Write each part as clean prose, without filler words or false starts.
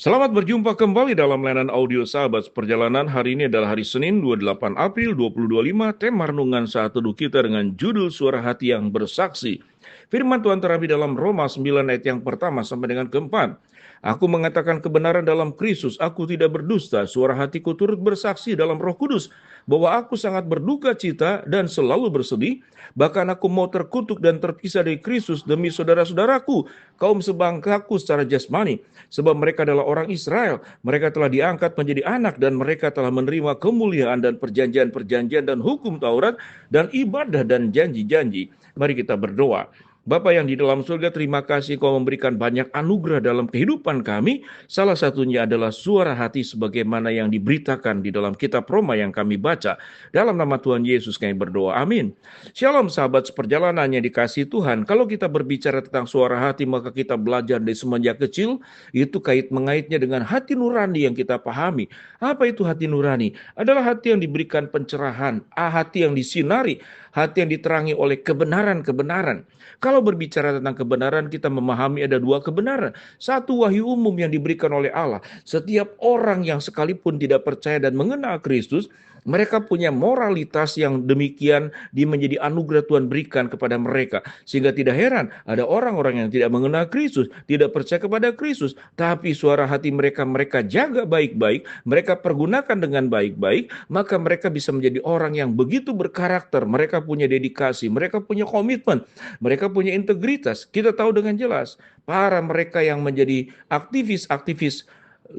Selamat berjumpa kembali dalam layanan audio Sahabat Perjalanan. Hari ini adalah hari Senin 28 April 2025. Tema renungan saat teduh kita dengan judul Suara Hati yang Bersaksi. Firman Tuhan terambil dalam Roma 9 ayat yang pertama sampai dengan keempat. Aku mengatakan kebenaran dalam Kristus, aku tidak berdusta. Suara hatiku turut bersaksi dalam Roh Kudus bahwa aku sangat berduka cita dan selalu bersedih. Bahkan aku mau terkutuk dan terpisah dari Kristus demi saudara-saudaraku, kaum sebangsaku secara jasmani. Sebab mereka adalah orang Israel, mereka telah diangkat menjadi anak dan mereka telah menerima kemuliaan dan perjanjian-perjanjian dan hukum Taurat dan ibadah dan janji-janji. Mari kita berdoa. Bapa yang di dalam surga, terima kasih Kau memberikan banyak anugerah dalam kehidupan kami. Salah satunya adalah suara hati sebagaimana yang diberitakan di dalam kitab Roma yang kami baca. Dalam nama Tuhan Yesus kami berdoa. Amin. Shalom sahabat seperjalanan yang dikasihi Tuhan. Kalau kita berbicara tentang suara hati, maka kita belajar dari semenjak kecil, itu mengaitnya dengan hati nurani yang kita pahami. Apa itu hati nurani? Adalah hati yang diberikan pencerahan, hati yang disinari, hati yang diterangi oleh kebenaran-kebenaran. Kalau berbicara tentang kebenaran, kita memahami ada dua kebenaran. Satu, wahyu umum yang diberikan oleh Allah. Setiap orang yang sekalipun tidak percaya dan mengenal Kristus, mereka punya moralitas yang demikian menjadi anugerah Tuhan berikan kepada mereka. Sehingga tidak heran ada orang-orang yang tidak mengenal Kristus, tidak percaya kepada Kristus, tapi suara hati mereka jaga baik-baik, mereka pergunakan dengan baik-baik, maka mereka bisa menjadi orang yang begitu berkarakter, mereka punya dedikasi, mereka punya komitmen, mereka punya integritas. Kita tahu dengan jelas, para mereka yang menjadi aktivis-aktivis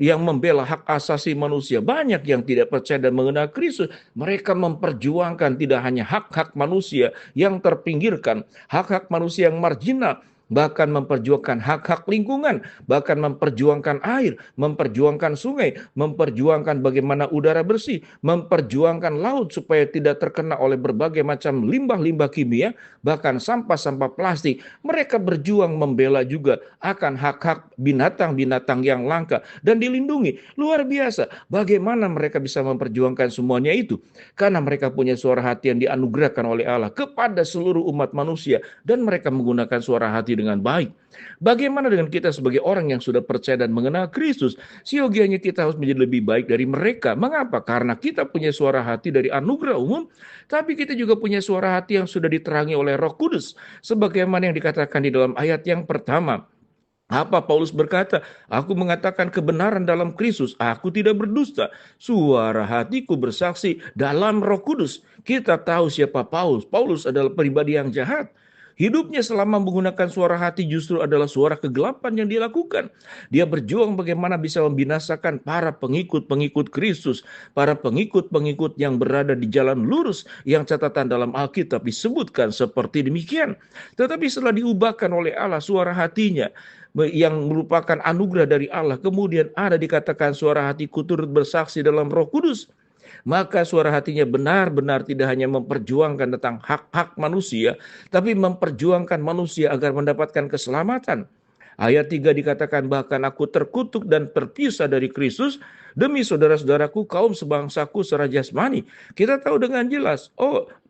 yang membela hak asasi manusia, banyak yang tidak percaya dan mengenal Kristus. Mereka memperjuangkan tidak hanya hak-hak manusia yang terpinggirkan, hak-hak manusia yang marginal, bahkan memperjuangkan hak-hak lingkungan, bahkan memperjuangkan air, memperjuangkan sungai, memperjuangkan bagaimana udara bersih, memperjuangkan laut supaya tidak terkena oleh berbagai macam limbah-limbah kimia, bahkan sampah-sampah plastik. Mereka berjuang membela juga akan hak-hak binatang-binatang yang langka dan dilindungi. Luar biasa bagaimana mereka bisa memperjuangkan semuanya itu, karena mereka punya suara hati yang dianugerahkan oleh Allah kepada seluruh umat manusia, dan mereka menggunakan suara hati dengan baik. Bagaimana dengan kita sebagai orang yang sudah percaya dan mengenal Kristus? Siogianya kita harus menjadi lebih baik dari mereka. Mengapa? Karena kita punya suara hati dari anugerah umum, tapi kita juga punya suara hati yang sudah diterangi oleh Roh Kudus. Sebagaimana yang dikatakan di dalam ayat yang pertama. Apa Paulus berkata? Aku mengatakan kebenaran dalam Kristus, aku tidak berdusta. Suara hatiku bersaksi dalam Roh Kudus. Kita tahu siapa Paulus. Paulus adalah pribadi yang jahat. Hidupnya selama menggunakan suara hati justru adalah suara kegelapan yang dilakukan. Dia berjuang bagaimana bisa membinasakan para pengikut-pengikut Kristus, para pengikut-pengikut yang berada di jalan lurus yang catatan dalam Alkitab disebutkan seperti demikian. Tetapi setelah diubahkan oleh Allah suara hatinya, yang merupakan anugerah dari Allah, kemudian ada dikatakan suara hatiku turut bersaksi dalam Roh Kudus, maka suara hatinya benar-benar tidak hanya memperjuangkan tentang hak-hak manusia, tapi memperjuangkan manusia agar mendapatkan keselamatan. Ayat 3 dikatakan, bahkan aku terkutuk dan terpisah dari Kristus demi saudara-saudaraku, kaum sebangsaku secara jasmani. Kita tahu dengan jelas,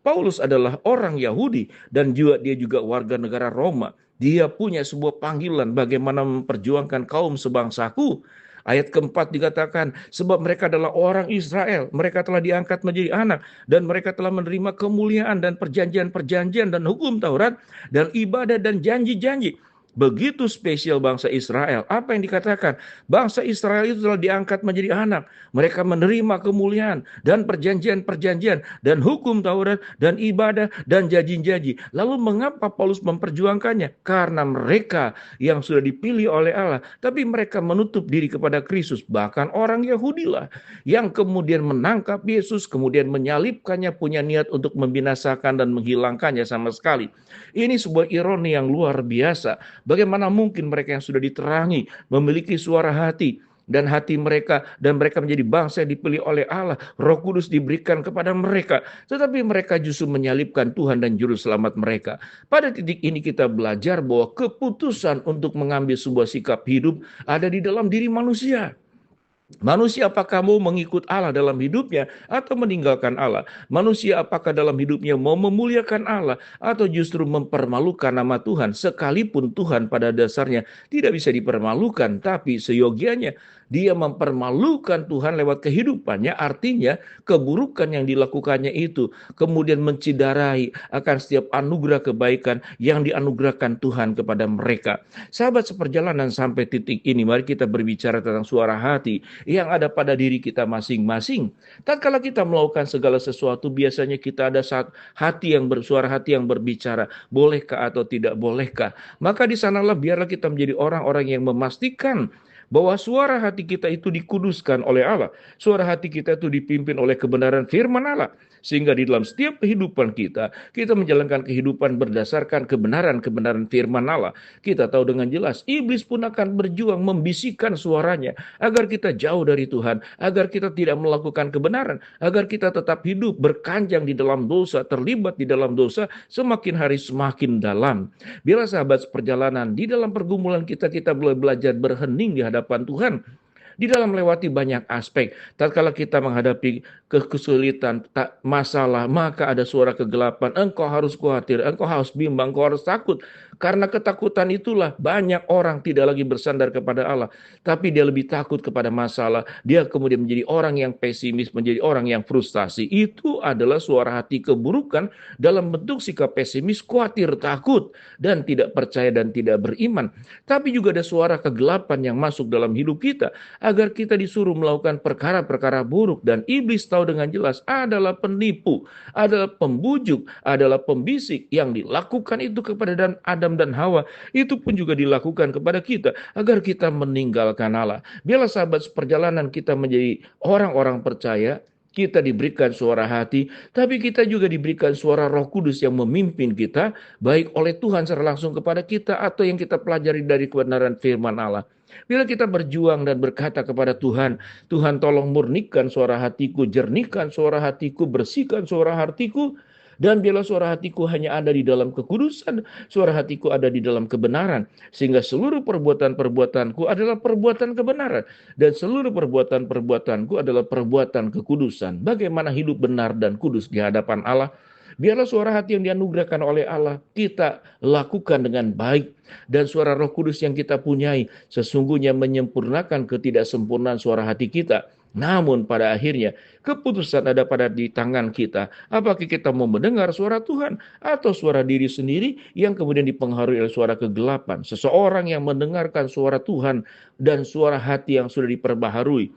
Paulus adalah orang Yahudi dan dia juga warga negara Roma. Dia punya sebuah panggilan bagaimana memperjuangkan kaum sebangsaku. Ayat keempat dikatakan, sebab mereka adalah orang Israel, mereka telah diangkat menjadi anak, dan mereka telah menerima kemuliaan dan perjanjian-perjanjian dan hukum Taurat, dan ibadah dan janji-janji. Begitu spesial bangsa Israel. Apa yang dikatakan? Bangsa Israel itu telah diangkat menjadi anak. Mereka menerima kemuliaan dan perjanjian-perjanjian dan hukum Taurat dan ibadah dan janji-janji. Lalu mengapa Paulus memperjuangkannya? Karena mereka yang sudah dipilih oleh Allah, tapi mereka menutup diri kepada Kristus. Bahkan orang Yahudi lah yang kemudian menangkap Yesus, kemudian menyalibkannya, punya niat untuk membinasakan dan menghilangkannya sama sekali. Ini sebuah ironi yang luar biasa. Bagaimana mungkin mereka yang sudah diterangi memiliki suara hati dan hati mereka, dan mereka menjadi bangsa yang dipilih oleh Allah, Roh Kudus diberikan kepada mereka, tetapi mereka justru menyalibkan Tuhan dan juru selamat mereka. Pada titik ini kita belajar bahwa keputusan untuk mengambil sebuah sikap hidup ada di dalam diri manusia. Manusia apakah mau mengikut Allah dalam hidupnya atau meninggalkan Allah? Manusia apakah dalam hidupnya mau memuliakan Allah atau justru mempermalukan nama Tuhan? Sekalipun Tuhan pada dasarnya tidak bisa dipermalukan, tapi seyogianya dia mempermalukan Tuhan lewat kehidupannya, artinya keburukan yang dilakukannya itu kemudian menciderai akan setiap anugerah kebaikan yang dianugerahkan Tuhan kepada mereka. Sahabat seperjalanan sampai titik ini, mari kita berbicara tentang suara hati yang ada pada diri kita masing-masing. Tatkala kita melakukan segala sesuatu, biasanya kita ada saat suara hati yang berbicara, bolehkah atau tidak bolehkah. Maka di sanalah biarlah kita menjadi orang-orang yang memastikan bahwa suara hati kita itu dikuduskan oleh Allah. Suara hati kita itu dipimpin oleh kebenaran firman Allah. Sehingga di dalam setiap kehidupan kita menjalankan kehidupan berdasarkan kebenaran-kebenaran firman Allah. Kita tahu dengan jelas, iblis pun akan berjuang membisikkan suaranya agar kita jauh dari Tuhan, agar kita tidak melakukan kebenaran, agar kita tetap hidup berkanjang di dalam dosa, terlibat di dalam dosa, semakin hari semakin dalam. Bila sahabat perjalanan, di dalam pergumulan kita boleh belajar berhening di hadapan Tuhan. Di dalam melewati banyak aspek, tatkala kita menghadapi kesulitan, masalah, maka ada suara kegelapan. Engkau harus khawatir, engkau harus bimbang, engkau harus takut. Karena ketakutan itulah banyak orang tidak lagi bersandar kepada Allah, tapi dia lebih takut kepada masalah. Dia kemudian menjadi orang yang pesimis, menjadi orang yang frustasi. Itu adalah suara hati keburukan dalam bentuk sikap pesimis, khawatir, takut, dan tidak percaya dan tidak beriman. Tapi juga ada suara kegelapan yang masuk dalam hidup kita, agar kita disuruh melakukan perkara-perkara buruk, dan iblis tahu dengan jelas adalah penipu, adalah pembujuk, adalah pembisik yang dilakukan itu kepada Adam dan Hawa, itu pun juga dilakukan kepada kita agar kita meninggalkan Allah. Biarlah sahabat seperjalanan kita menjadi orang-orang percaya, kita diberikan suara hati, tapi kita juga diberikan suara Roh Kudus yang memimpin kita, baik oleh Tuhan secara langsung kepada kita atau yang kita pelajari dari kebenaran firman Allah. Bila kita berjuang dan berkata kepada Tuhan, Tuhan tolong murnikan suara hatiku, jernihkan suara hatiku, bersihkan suara hatiku, dan bila suara hatiku hanya ada di dalam kekudusan, suara hatiku ada di dalam kebenaran, sehingga seluruh perbuatan-perbuatanku adalah perbuatan kebenaran, dan seluruh perbuatan-perbuatanku adalah perbuatan kekudusan. Bagaimana hidup benar dan kudus di hadapan Allah? Biarlah suara hati yang dianugerahkan oleh Allah kita lakukan dengan baik, dan suara Roh Kudus yang kita punyai sesungguhnya menyempurnakan ketidaksempurnaan suara hati kita. Namun pada akhirnya keputusan ada pada di tangan kita. Apakah kita mau mendengar suara Tuhan atau suara diri sendiri yang kemudian dipengaruhi oleh suara kegelapan? Seseorang yang mendengarkan suara Tuhan dan suara hati yang sudah diperbaharui,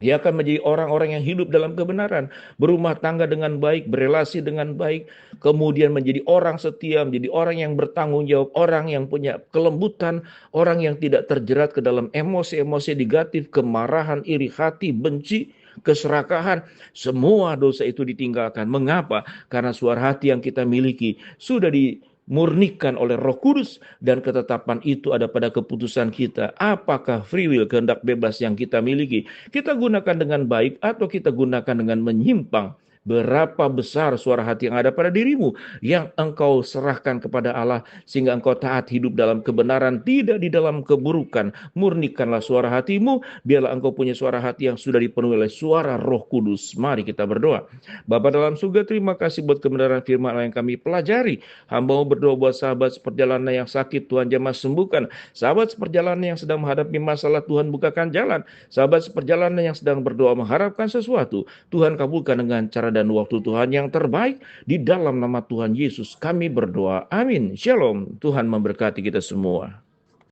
dia akan menjadi orang-orang yang hidup dalam kebenaran, berumah tangga dengan baik, berelasi dengan baik, kemudian menjadi orang setia, menjadi orang yang bertanggung jawab, orang yang punya kelembutan, orang yang tidak terjerat ke dalam emosi-emosi negatif, kemarahan, iri hati, benci, keserakahan. Semua dosa itu ditinggalkan. Mengapa? Karena suara hati yang kita miliki sudah dimurnikan oleh Roh Kudus, dan ketetapan itu ada pada keputusan kita. Apakah free will, kehendak bebas yang kita miliki, kita gunakan dengan baik atau kita gunakan dengan menyimpang? Berapa besar suara hati yang ada pada dirimu yang engkau serahkan kepada Allah sehingga engkau taat hidup dalam kebenaran, tidak di dalam keburukan. Murnikanlah suara hatimu, biarlah engkau punya suara hati yang sudah dipenuhi oleh suara Roh Kudus. Mari kita berdoa. Bapa dalam surga, terima kasih buat kebenaran firman yang kami pelajari. Hamba mau berdoa buat sahabat seperjalanan yang sakit, Tuhan jamah sembuhkan. Sahabat seperjalanan yang sedang menghadapi masalah, Tuhan bukakan jalan. Sahabat seperjalanan yang sedang berdoa mengharapkan sesuatu, Tuhan kabulkan dengan cara dan waktu Tuhan yang terbaik. Di dalam nama Tuhan Yesus kami berdoa. Amin. Shalom. Tuhan memberkati kita semua.